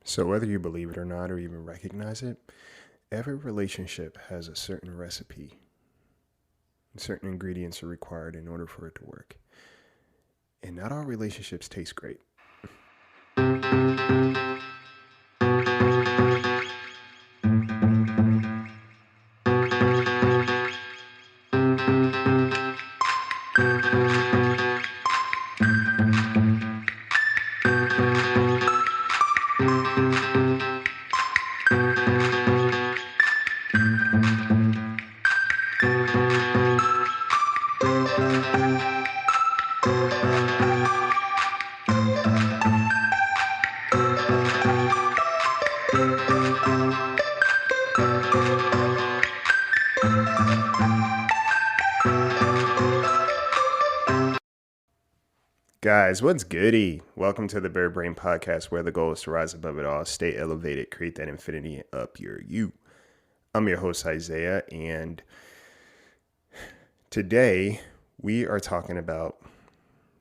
So, whether you believe it or not, or even recognize it, every relationship has a certain recipe. Certain ingredients are required in order for it to work. And not all relationships taste great. Guys, what's goody? Welcome to the Bird Brain Podcast, where the goal is to rise above it all, stay elevated, create that infinity up your you. I'm your host, Isaiah, and today we are talking about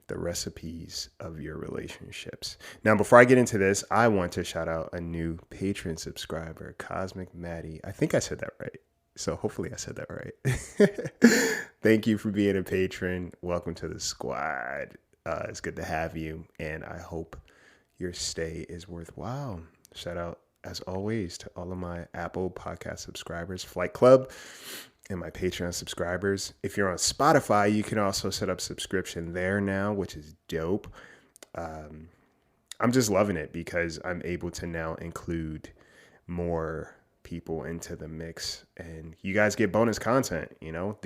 the recipes of your relationships. Now, before I get into this, I want to shout out a new patron subscriber, Cosmic Maddie. I think I said that right. So hopefully I said that right. Thank you for being a patron. Welcome to the squad. It's good to have you, and I hope your stay is worthwhile. Shout out, as always, to all of my Apple Podcast subscribers, Flight Club, and my Patreon subscribers. If you're on Spotify, you can also set up subscription there now, which is dope. I'm just loving it because I'm able to now include more people into the mix, and you guys get bonus content. You know,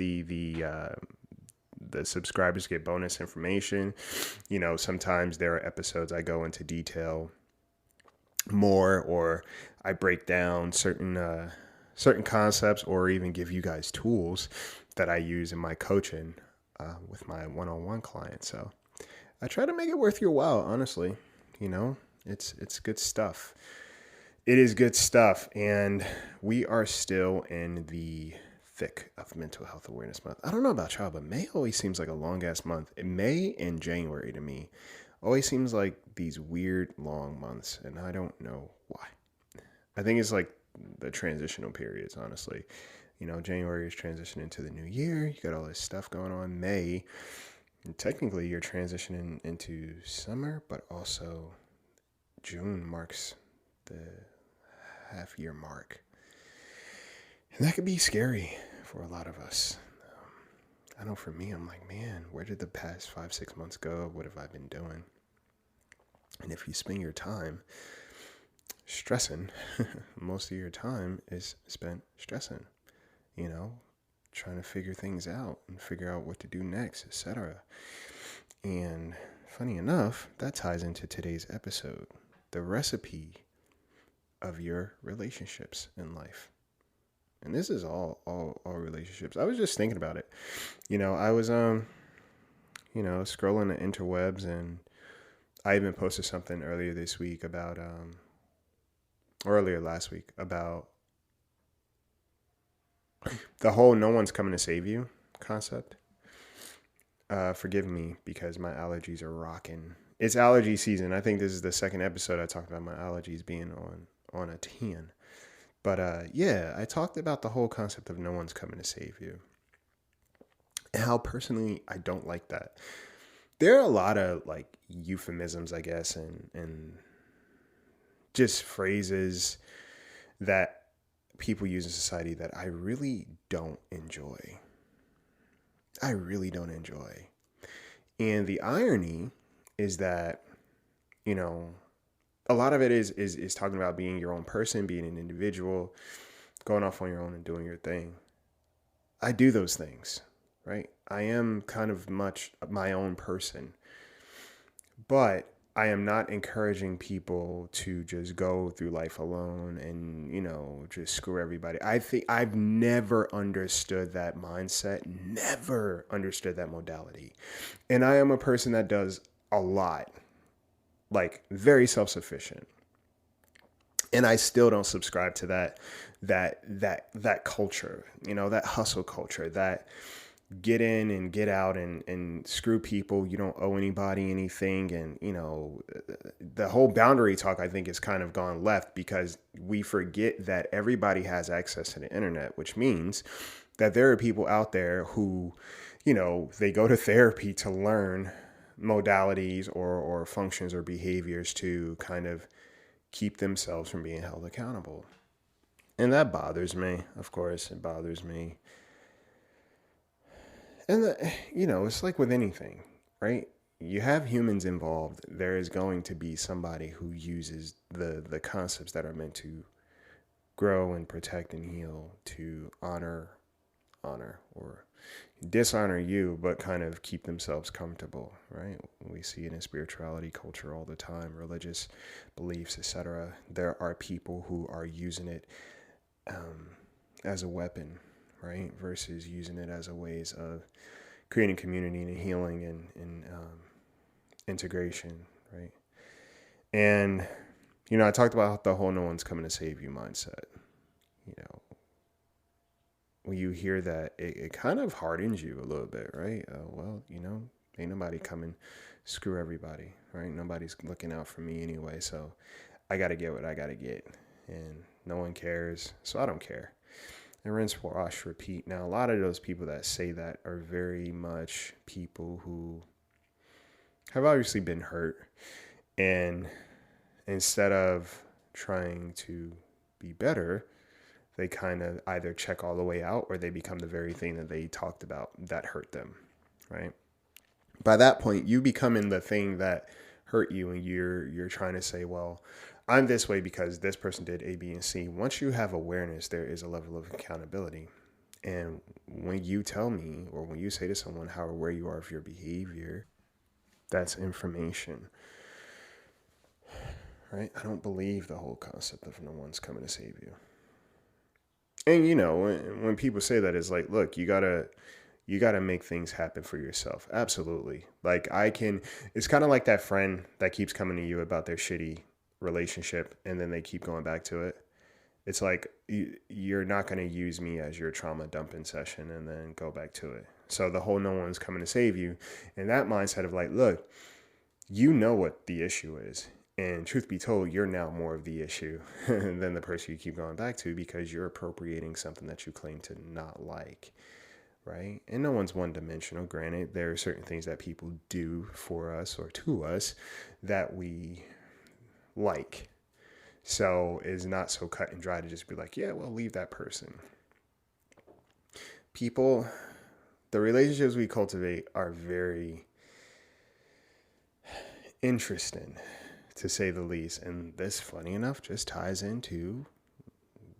the subscribers get bonus information. You know, sometimes there are episodes I go into detail more, or I break down certain concepts, or even give you guys tools that I use in my coaching with my one-on-one clients. So I try to make it worth your while, honestly. You know, it's good stuff. It is good stuff, and we are still in the thick of Mental Health Awareness Month. I don't know about y'all, but May always seems like a long ass month. May and January to me always seems like these weird long months, and I don't know why. I think it's like the transitional periods, honestly. You know, January is transitioning to the new year. You got all this stuff going on. May, technically you're transitioning into summer, but also June marks the half year mark. And that could be scary for a lot of us. I know for me, I'm like, man, where did the past 5-6 months go? What have I been doing? And if you spend your time stressing, most of your time is spent stressing, you know, trying to figure things out and figure out what to do next, etc. And funny enough, that ties into today's episode, the recipe of your relationships in life. And this is all relationships. I was just thinking about it. You know, I was scrolling the interwebs, and I even posted something earlier last week about the whole "no one's coming to save you" concept. Forgive me because my allergies are rocking. It's allergy season. I think this is the second episode I talked about my allergies being on a 10. But yeah, I talked about the whole concept of no one's coming to save you, and how personally I don't like that. There are a lot of like euphemisms, I guess, and just phrases that people use in society that I really don't enjoy. I really don't enjoy. And the irony is that, you know, a lot of it is talking about being your own person, being an individual, going off on your own and doing your thing. I do those things, right? I am kind of much my own person, but I am not encouraging people to just go through life alone and, you know, just screw everybody. I think I've never understood that mindset, never understood that modality. And I am a person that does a lot, like very self-sufficient. And I still don't subscribe to that culture, you know, that hustle culture, that get in and get out and screw people. You don't owe anybody anything. And, the whole boundary talk, I think, has kind of gone left because we forget that everybody has access to the internet, which means that there are people out there who, they go to therapy to learn modalities or functions or behaviors to kind of keep themselves from being held accountable. And that bothers me. Of course, it bothers me. And, it's like with anything, right? You have humans involved. There is going to be somebody who uses the concepts that are meant to grow and protect and heal to honor or dishonor you, but kind of keep themselves comfortable, right? We see it in spirituality culture all the time, religious beliefs, etc. There are people who are using it as a weapon, right? Versus using it as a ways of creating community and healing and integration, right? And, I talked about the whole no one's coming to save you mindset. You know, when you hear that, it kind of hardens you a little bit, right? Well, ain't nobody coming screw everybody, right? Nobody's looking out for me anyway, so I got to get what I got to get. And no one cares, so I don't care. And rinse, wash, repeat. Now, a lot of those people that say that are very much people who have obviously been hurt. And instead of trying to be better, they kind of either check all the way out or they become the very thing that they talked about that hurt them, right? By that point, you becoming the thing that hurt you, and you're trying to say, well, I'm this way because this person did A, B, and C. Once you have awareness, there is a level of accountability. And when you tell me, or when you say to someone how or where you are of your behavior, that's information, right? I don't believe the whole concept of no one's coming to save you. And when people say that, it's like, look, you gotta make things happen for yourself. Absolutely. Like it's kind of like that friend that keeps coming to you about their shitty relationship and then they keep going back to it. It's like, you're not going to use me as your trauma dumping session and then go back to it. So the whole no one's coming to save you. And that mindset of like, look, you know what the issue is. And truth be told, you're now more of the issue than the person you keep going back to because you're appropriating something that you claim to not like, right? And no one's one-dimensional. Granted, there are certain things that people do for us or to us that we like. So it's not so cut and dry to just be like, yeah, well, leave that person. People, the relationships we cultivate are very interesting, to say the least. And this, funny enough, just ties into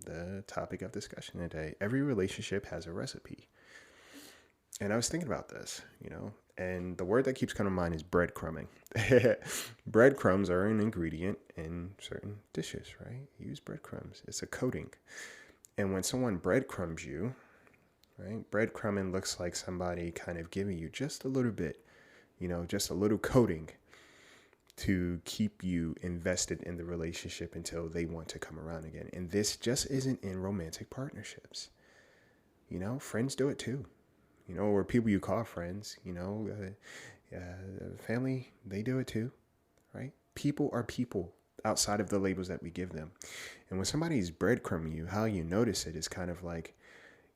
the topic of discussion today. Every relationship has a recipe. And I was thinking about this, and the word that keeps coming to mind is breadcrumbing. Breadcrumbs are an ingredient in certain dishes, right? You use breadcrumbs. It's a coating. And when someone breadcrumbs you, right, breadcrumbing looks like somebody kind of giving you just a little bit, just a little coating to keep you invested in the relationship until they want to come around again. And this just isn't in romantic partnerships. Friends do it too. Or people you call friends, family, they do it too, right? People are people outside of the labels that we give them. And when somebody's breadcrumbing you, how you notice it is kind of like,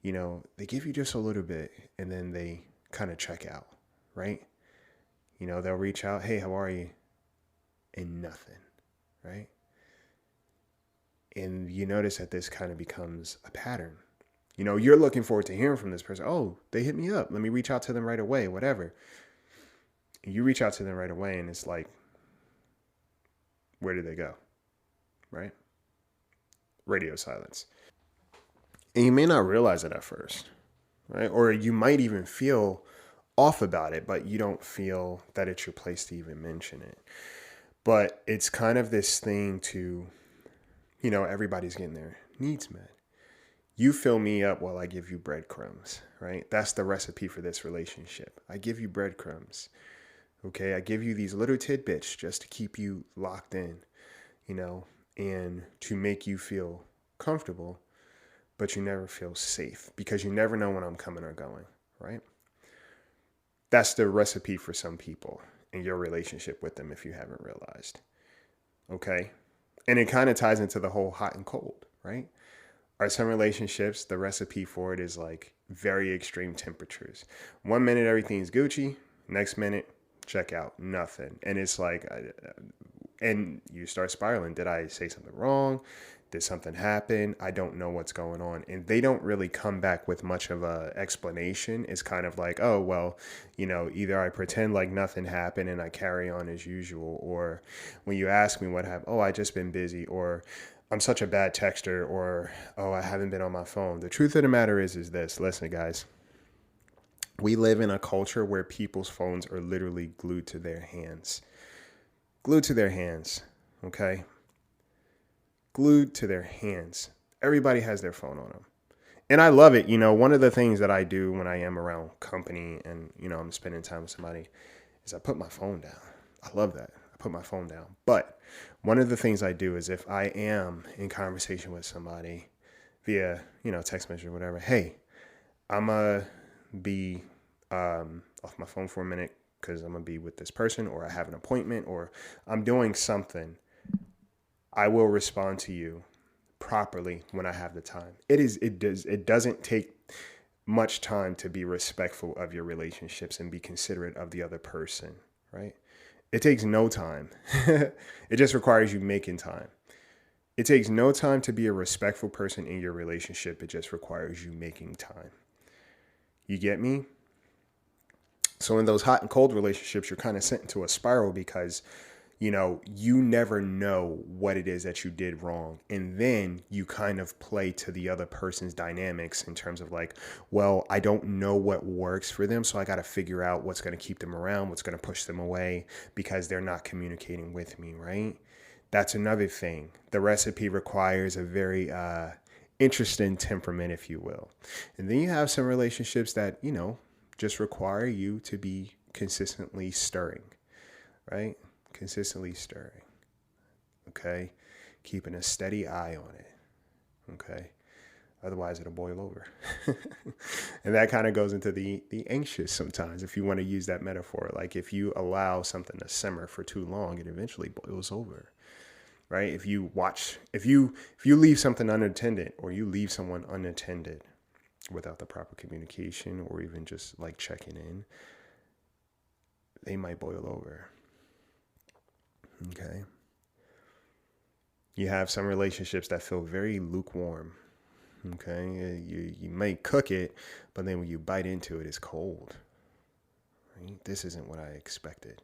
they give you just a little bit and then they kind of check out, right? They'll reach out, hey, how are you? And nothing, right? And you notice that this kind of becomes a pattern. You're looking forward to hearing from this person. Oh, they hit me up. Let me reach out to them right away, whatever. You reach out to them right away and it's like, where did they go? Right? Radio silence. And you may not realize it at first, right? Or you might even feel off about it, but you don't feel that it's your place to even mention it. But it's kind of this thing to, everybody's getting their needs met. You fill me up while I give you breadcrumbs, right? That's the recipe for this relationship. I give you breadcrumbs, okay? I give you these little tidbits just to keep you locked in, and to make you feel comfortable, but you never feel safe because you never know when I'm coming or going, right? That's the recipe for some people in your relationship with them if you haven't realized. Okay? And it kind of ties into the whole hot and cold, right? Are some relationships, the recipe for it is like very extreme temperatures. 1 minute, everything's Gucci. Next minute, check out, nothing. And it's like, and you start spiraling. Did I say something wrong? Did something happen? I don't know what's going on. And they don't really come back with much of a explanation. It's kind of like, oh, well, either I pretend like nothing happened and I carry on as usual. Or when you ask me what happened, oh, I just been busy. Or I'm such a bad texter. Or, oh, I haven't been on my phone. The truth of the matter is this. Listen, guys. We live in a culture where people's phones are literally glued to their hands. Glued to their hands. Okay? Glued to their hands. Everybody has their phone on them. And I love it. One of the things that I do when I am around company and, I'm spending time with somebody is I put my phone down. I love that. I put my phone down. But one of the things I do is if I am in conversation with somebody via, text message or whatever, hey, I'm going to be off my phone for a minute because I'm going to be with this person, or I have an appointment, or I'm doing something. I will respond to you properly when I have the time. It doesn't take much time to be respectful of your relationships and be considerate of the other person, right? It takes no time. It just requires you making time. It takes no time to be a respectful person in your relationship. It just requires you making time. You get me? So in those hot and cold relationships, you're kind of sent into a spiral because you never know what it is that you did wrong. And then you kind of play to the other person's dynamics in terms of like, well, I don't know what works for them. So I got to figure out what's going to keep them around, what's going to push them away because they're not communicating with me, right? That's another thing. The recipe requires a very interesting temperament, if you will. And then you have some relationships that, just require you to be consistently stirring, right? Consistently stirring, okay? Keeping a steady eye on it, okay? Otherwise, it'll boil over. And that kind of goes into the anxious sometimes, if you want to use that metaphor. Like if you allow something to simmer for too long, it eventually boils over, right? If you leave something unattended, or you leave someone unattended without the proper communication, or even just like checking in, they might boil over. Okay. You have some relationships that feel very lukewarm. Okay. You may cook it, but then when you bite into it, it's cold. Right? This isn't what I expected.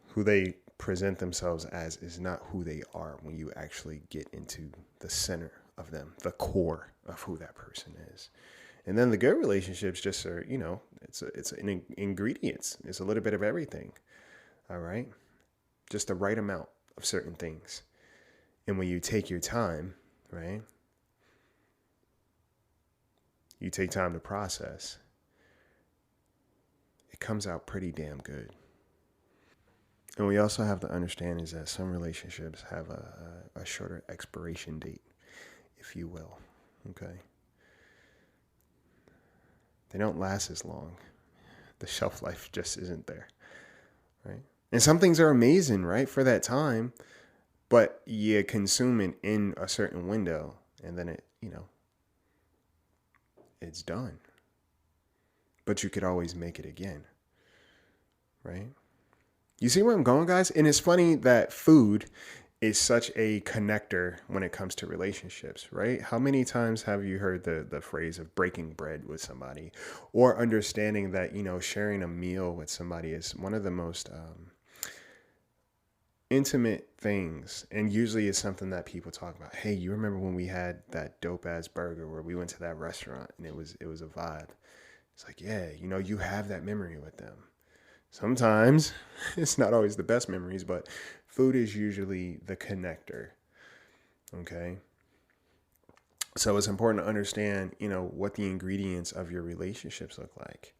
Who they present themselves as is not who they are when you actually get into the center of them, the core of who that person is. And then the good relationships just are, it's an ingredients. It's a little bit of everything. All right. Just the right amount of certain things. And when you take your time, right? You take time to process. It comes out pretty damn good. And we also have to understand is that some relationships have a shorter expiration date, if you will. Okay. They don't last as long. The shelf life just isn't there, right? And some things are amazing, right, for that time, but you consume it in a certain window, and then it's done. But you could always make it again, right? You see where I'm going, guys? And it's funny that food is such a connector when it comes to relationships, right? How many times have you heard the phrase of breaking bread with somebody, or understanding that, sharing a meal with somebody is one of the most intimate things, and usually it's something that people talk about. Hey, you remember when we had that dope ass burger where we went to that restaurant and it was a vibe? It's like, yeah, you have that memory with them. Sometimes it's not always the best memories, but food is usually the connector. Okay. So it's important to understand, what the ingredients of your relationships look like.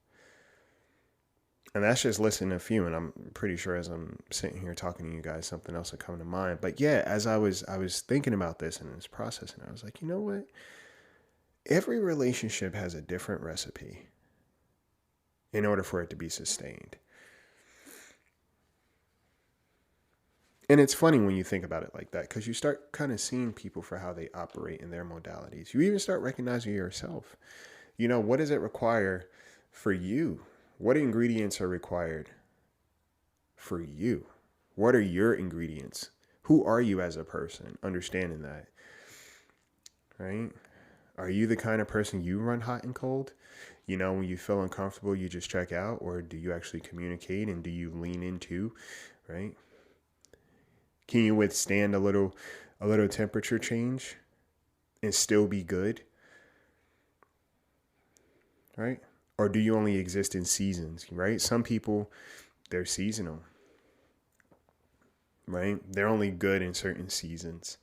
And that's just listing a few. And I'm pretty sure as I'm sitting here talking to you guys, something else will come to mind. But yeah, as I was thinking about this and this process, and I was like, you know what? Every relationship has a different recipe. in order for it to be sustained. And it's funny when you think about it like that, because you start kind of seeing people for how they operate in their modalities. You even start recognizing yourself. What does it require for you? What ingredients are required for you? What are your ingredients? Who are you as a person? Understanding that, right? Are you the kind of person you run hot and cold? When you feel uncomfortable, you just check out, or do you actually communicate and do you lean into, right? Can you withstand a little temperature change and still be good? Right? Or do you only exist in seasons, right? Some people, they're seasonal, right? They're only good in certain seasons.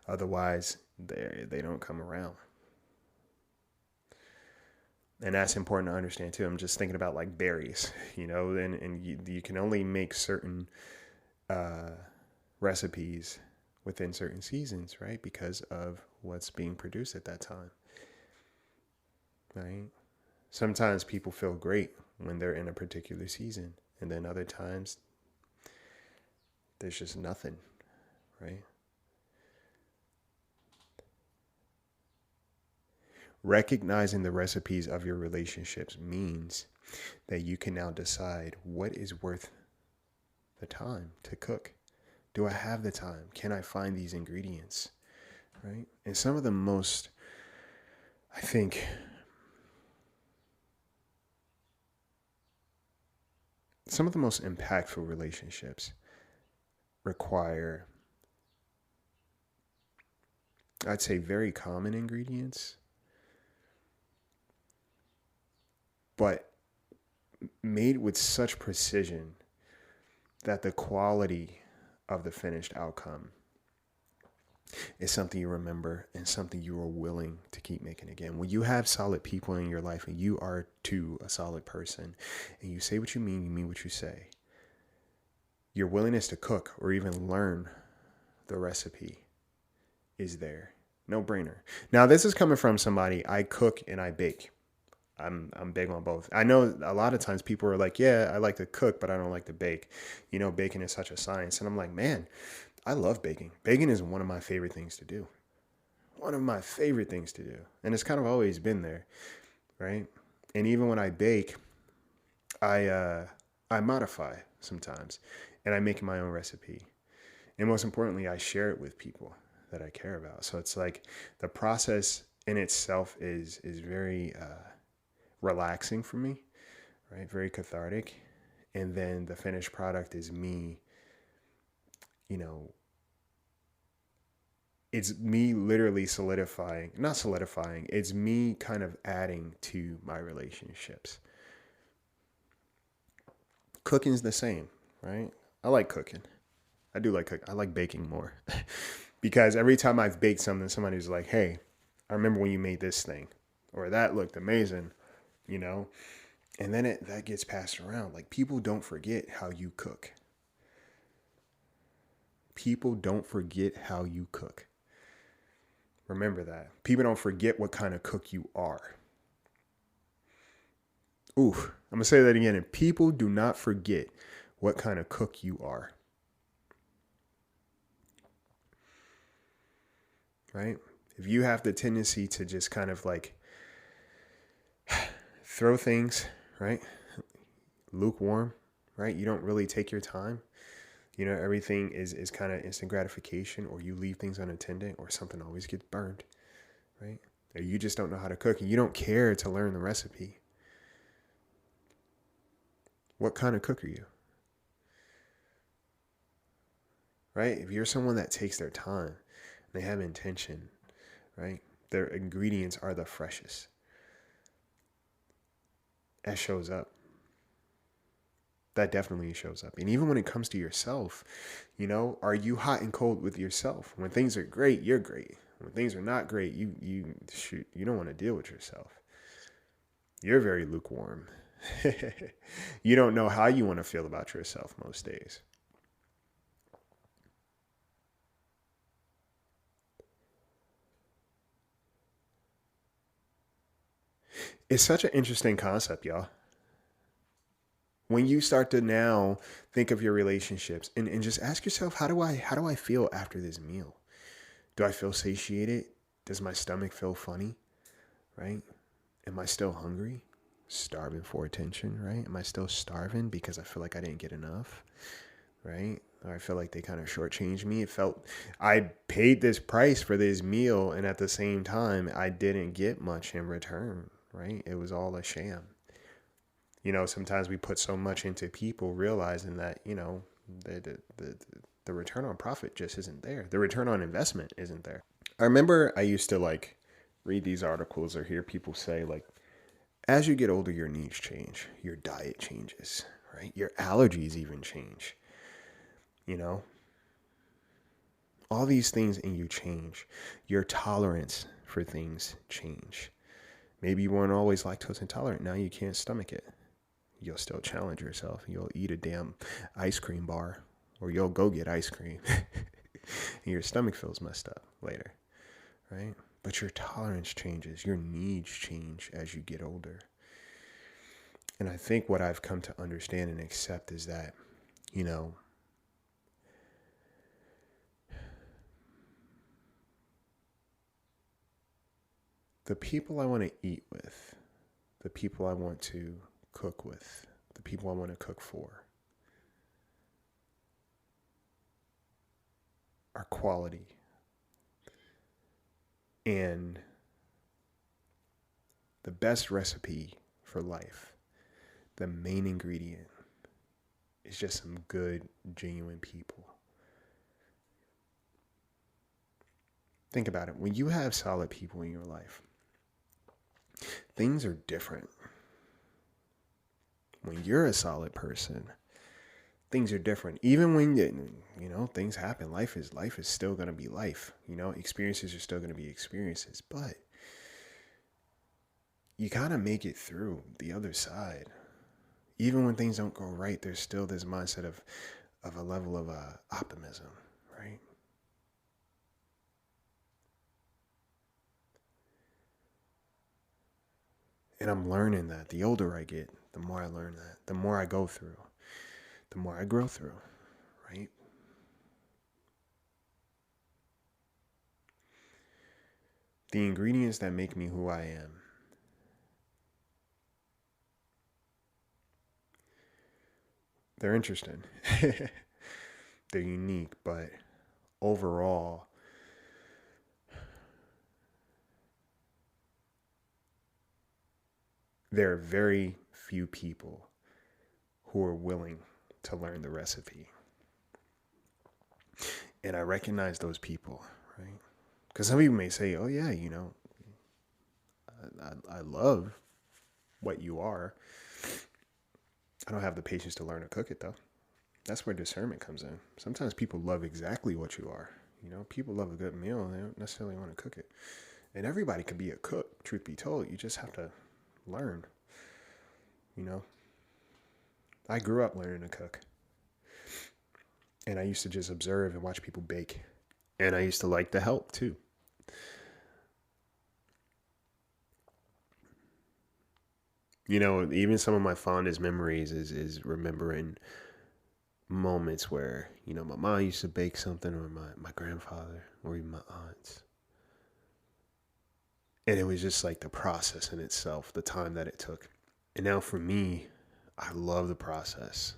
Otherwise, they don't come around. And that's important to understand too. I'm just thinking about like berries, and you can only make certain recipes within certain seasons, right? Because of what's being produced at that time, right? Sometimes people feel great when they're in a particular season, and then other times there's just nothing, right? Recognizing the recipes of your relationships means that you can now decide what is worth the time to cook. Do I have the time? Can I find these ingredients? Right? And some of the most, I think, some of the most impactful relationships require, I'd say, very common ingredients, but made with such precision that the quality of the finished outcome is something you remember and something you are willing to keep making again. When you have solid people in your life and you are too a solid person and you say what you mean what you say, your willingness to cook or even learn the recipe is there. No brainer. Now, this is coming from somebody. I cook and I bake. I'm big on both. I know a lot of times people are like, yeah, I like to cook, but I don't like to bake. Baking is such a science. And I'm like, man, I love baking. Baking is one of my favorite things to do. One of my favorite things to do. And it's kind of always been there, right? And even when I bake, I modify sometimes and I make my own recipe. And most importantly, I share it with people that I care about. So it's like the process in itself is very relaxing for me, right? Very cathartic. And then the finished product is me, it's me literally not solidifying, it's me kind of adding to my relationships. Cooking's the same, right? I like cooking. I do like cooking. I like baking more because every time I've baked something, somebody's like, hey, I remember when you made this thing, or that looked amazing, and then that gets passed around. Like, people don't forget how you cook. People don't forget how you cook. Remember that. People don't forget what kind of cook you are. Oof, I'm going to say that again. And people do not forget what kind of cook you are. Right? If you have the tendency to just kind of like throw things, right? Lukewarm, right? You don't really take your time. Everything is kind of instant gratification, or you leave things unattended, or something always gets burned, right? Or you just don't know how to cook and you don't care to learn the recipe. What kind of cook are you? Right? If you're someone that takes their time, they have intention, right? Their ingredients are the freshest. That shows up. That definitely shows up. And even when it comes to yourself, are you hot and cold with yourself? When things are great, you're great. When things are not great, you don't want to deal with yourself. You're very lukewarm. You don't know how you want to feel about yourself most days. It's such an interesting concept, y'all. When you start to now think of your relationships and just ask yourself, how do I feel after this meal? Do I feel satiated? Does my stomach feel funny? Right? Am I still hungry? Starving for attention, right? Am I still starving because I feel like I didn't get enough? Right? Or I feel like they kind of shortchanged me. It felt I paid this price for this meal, and at the same time, I didn't get much in return. Right? It was all a sham. Sometimes we put so much into people, realizing that the return on profit just isn't there. The return on investment isn't there. I remember I used to like read these articles or hear people say like, as you get older, your needs change, your diet changes, right? Your allergies even change. You know, all these things in you change. Your tolerance for things change. Maybe you weren't always lactose intolerant. Now you can't stomach it. You'll still challenge yourself. You'll eat a damn ice cream bar, or you'll go get ice cream. And your stomach feels messed up later, right? But your tolerance changes. Your needs change as you get older. And I think what I've come to understand and accept is that, the people I want to eat with, the people I want to cook with, the people I want to cook for are quality. And the best recipe for life, the main ingredient, is just some good, genuine people. Think about it. When you have solid people in your life, things are different. When you're a solid person, things are different. Even when things happen, life is still gonna be life. Experiences are still gonna be experiences, but you gotta make it through the other side. Even when things don't go right, there's still this mindset of a level of optimism, right? And I'm learning that. The older I get, the more I learn that. The more I go through, the more I grow through, right? The ingredients that make me who I am, they're interesting. They're unique, but overall, there are very few people who are willing to learn the recipe. And I recognize those people, right? Because some people may say, oh, yeah, I love what you are. I don't have the patience to learn to cook it, though. That's where discernment comes in. Sometimes people love exactly what you are. People love a good meal and they don't necessarily want to cook it. And everybody can be a cook, truth be told. You just have to learn. I grew up learning to cook. And I used to just observe and watch people bake. And I used to like to help too. Even some of my fondest memories is remembering moments where, my mom used to bake something, or my grandfather, or even my aunts. And it was just like the process in itself, the time that it took. And now for me, I love the process.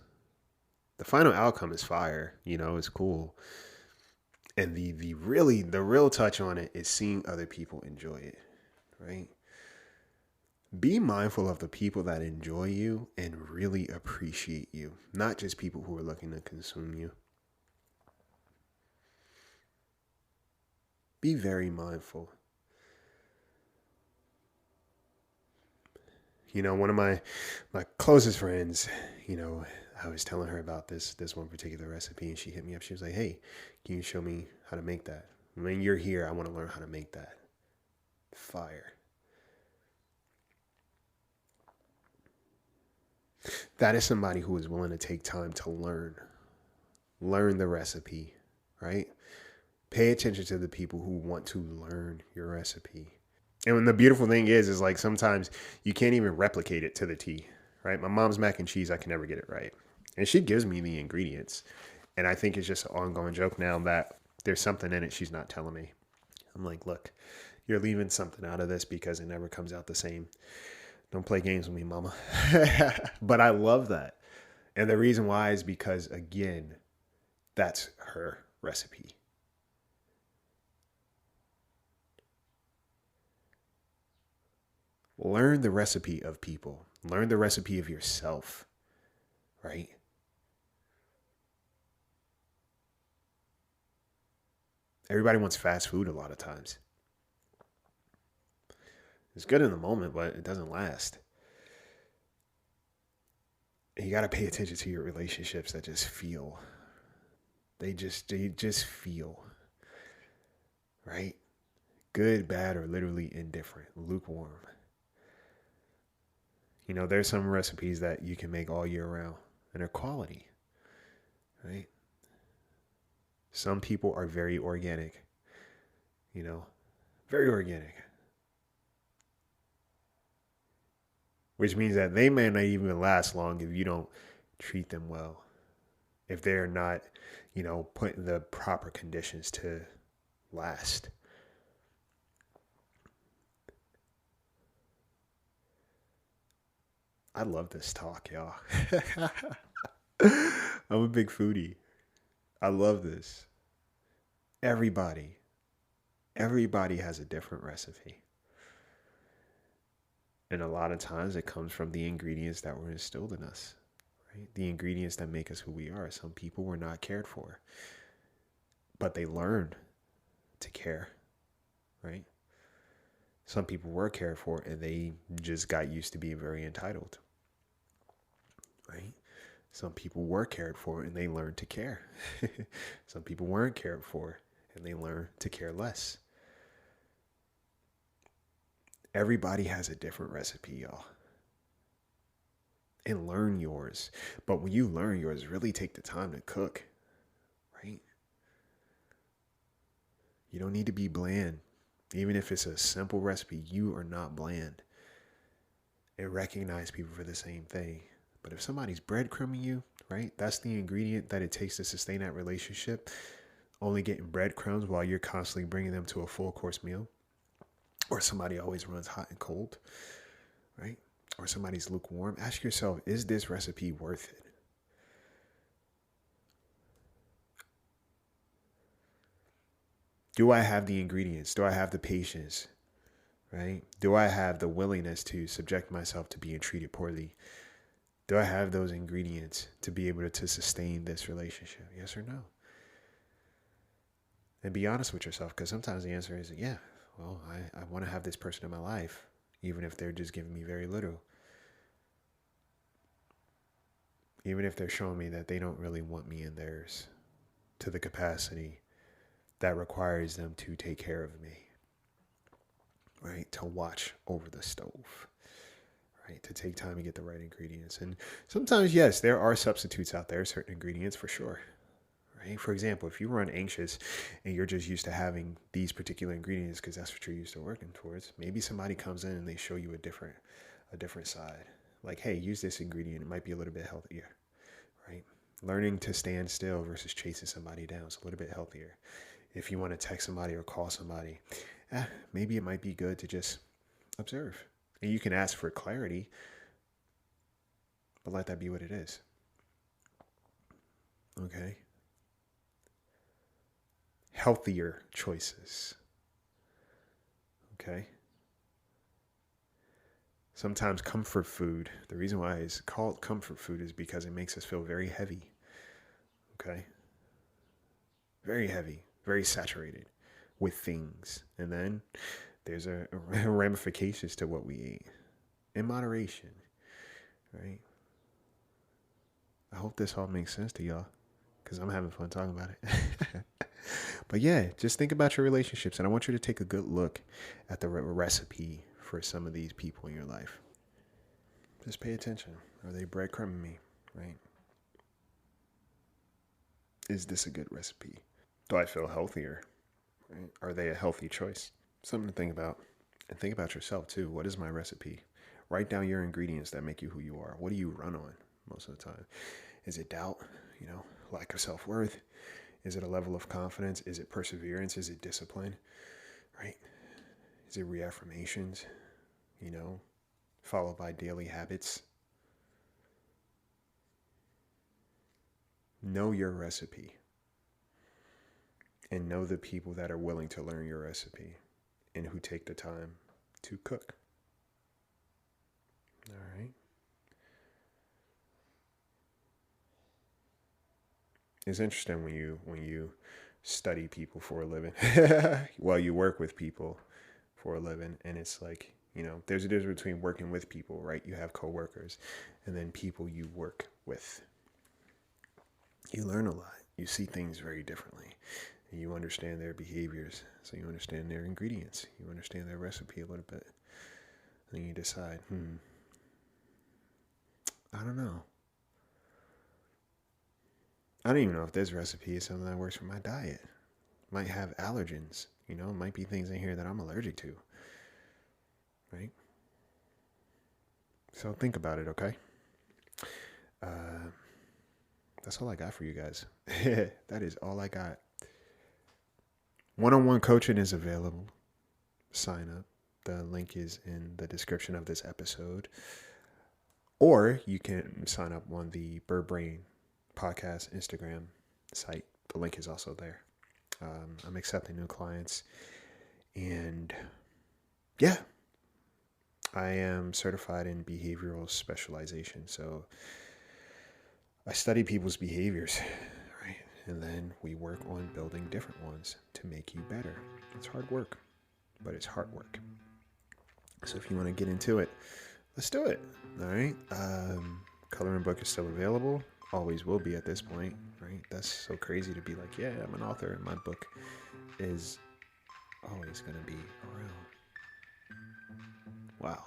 The final outcome is fire, it's cool. And the real touch on it is seeing other people enjoy it, right? Be mindful of the people that enjoy you and really appreciate you, not just people who are looking to consume you. Be very mindful. One of my closest friends, I was telling her about this one particular recipe, and she hit me up. She was like, hey, can you show me how to make that? When you're here, I want to learn how to make that. Fire. That is somebody who is willing to take time to learn the recipe, right? Pay attention to the people who want to learn your recipe. And the beautiful thing is like sometimes you can't even replicate it to the T, right? My mom's mac and cheese, I can never get it right. And she gives me the ingredients. And I think it's just an ongoing joke now that there's something in it she's not telling me. I'm like, look, you're leaving something out of this because it never comes out the same. Don't play games with me, mama. But I love that. And the reason why is because, again, that's her recipe. Learn the recipe of people. Learn the recipe of yourself, right? Everybody wants fast food a lot of times. It's good in the moment, but it doesn't last. You got to pay attention to your relationships that just feel. They just feel, right? Good, bad, or literally indifferent, lukewarm. There's some recipes that you can make all year round and they're quality, right? Some people are very organic, very organic, which means that they may not even last long if you don't treat them well, if they're not, put in the proper conditions to last. I love this talk, y'all. I'm a big foodie. I love this. Everybody, everybody has a different recipe. And a lot of times it comes from the ingredients that were instilled in us, right? The ingredients that make us who we are. Some people were not cared for, but they learned to care, right? Some people were cared for and they just got used to being very entitled, right? Some people were cared for and they learned to care. Some people weren't cared for and they learned to care less. Everybody has a different recipe, y'all. And learn yours. But when you learn yours, really take the time to cook, right? You don't need to be bland. Even if it's a simple recipe, you are not bland. And recognize people for the same thing. But if somebody's breadcrumbing you, right? That's the ingredient that it takes to sustain that relationship. Only getting breadcrumbs while you're constantly bringing them to a full course meal. Or somebody always runs hot and cold, right? Or somebody's lukewarm. Ask yourself, is this recipe worth it? Do I have the ingredients? Do I have the patience? Right? Do I have the willingness to subject myself to being treated poorly? Do I have those ingredients to be able to sustain this relationship? Yes or no? And be honest with yourself, because sometimes the answer is, yeah, well, I want to have this person in my life, even if they're just giving me very little. Even if they're showing me that they don't really want me in theirs to the capacity that requires them to take care of me, right? To watch over the stove, right? To take time to get the right ingredients. And sometimes, yes, there are substitutes out there, certain ingredients for sure, right? For example, if you run anxious and you're just used to having these particular ingredients because that's what you're used to working towards, maybe somebody comes in and they show you a different side. Like, hey, use this ingredient. It might be a little bit healthier, right? Learning to stand still versus chasing somebody down is a little bit healthier. If you want to text somebody or call somebody, maybe it might be good to just observe. And you can ask for clarity, but let that be what it is. Okay? Healthier choices. Okay? Sometimes comfort food, the reason why it's called comfort food is because it makes us feel very heavy. Okay? Very heavy, very saturated with things. And then there's a ramifications to what we eat in moderation, right? I hope this all makes sense to y'all because I'm having fun talking about it. But yeah, just think about your relationships. And I want you to take a good look at the recipe for some of these people in your life. Just pay attention. Are they breadcrumbing me, right? Is this a good recipe? Do I feel healthier? Right? Are they a healthy choice? Something to think about. And think about yourself too. What is my recipe? Write down your ingredients that make you who you are. What do you run on most of the time? Is it doubt? Lack of self-worth? Is it a level of confidence? Is it perseverance? Is it discipline? Right? Is it reaffirmations? Followed by daily habits. Know your recipe. And know the people that are willing to learn your recipe and who take the time to cook. All right. It's interesting when you study people for a living. Well, you work with people for a living, and it's like, there's a difference between working with people, right? You have coworkers, and then people you work with. You learn a lot. You see things very differently. And you understand their behaviors, so you understand their ingredients. You understand their recipe a little bit. And you decide, I don't know. I don't even know if this recipe is something that works for my diet. Might have allergens, might be things in here that I'm allergic to, right? So think about it, okay? That's all I got for you guys. That is all I got. One-on-one coaching is available. Sign up. The link is in the description of this episode. Or you can sign up on the Bird Brain podcast Instagram site. The link is also there. I'm accepting new clients. And yeah, I am certified in behavioral specialization. So I study people's behaviors, right? And then we work on building different ones to make you better. It's hard work, but it's hard work. So if you want to get into it, let's do it. All right. Coloring book is still available. Always will be at this point, right? That's so crazy to be like, yeah, I'm an author and my book is always going to be around. Wow.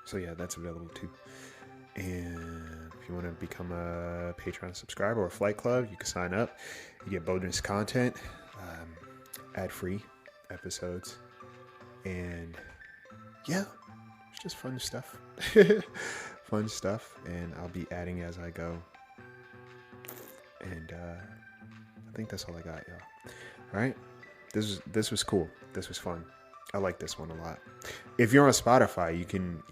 So yeah, that's available too. And if you want to become a Patreon subscriber or a Flight Club, you can sign up. You get bonus content, ad-free episodes, and yeah, it's just fun stuff. Fun stuff, and I'll be adding as I go. And I think that's all I got, y'all. All right, this was cool. This was fun. I like this one a lot. If you're on Spotify, you can,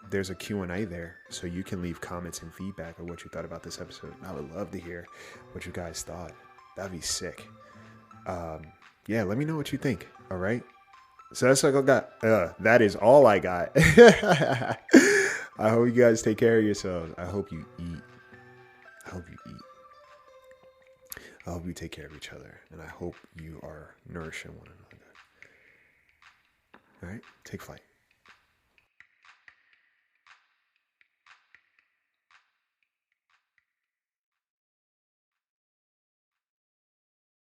there's a Q&A there, so you can leave comments and feedback of what you thought about this episode. I would love to hear what you guys thought. That'd be sick. Yeah, let me know what you think. All right. So that's all I got. That is all I got. I hope you guys take care of yourselves. I hope you eat. I hope you take care of each other. And I hope you are nourishing one another. All right, take flight.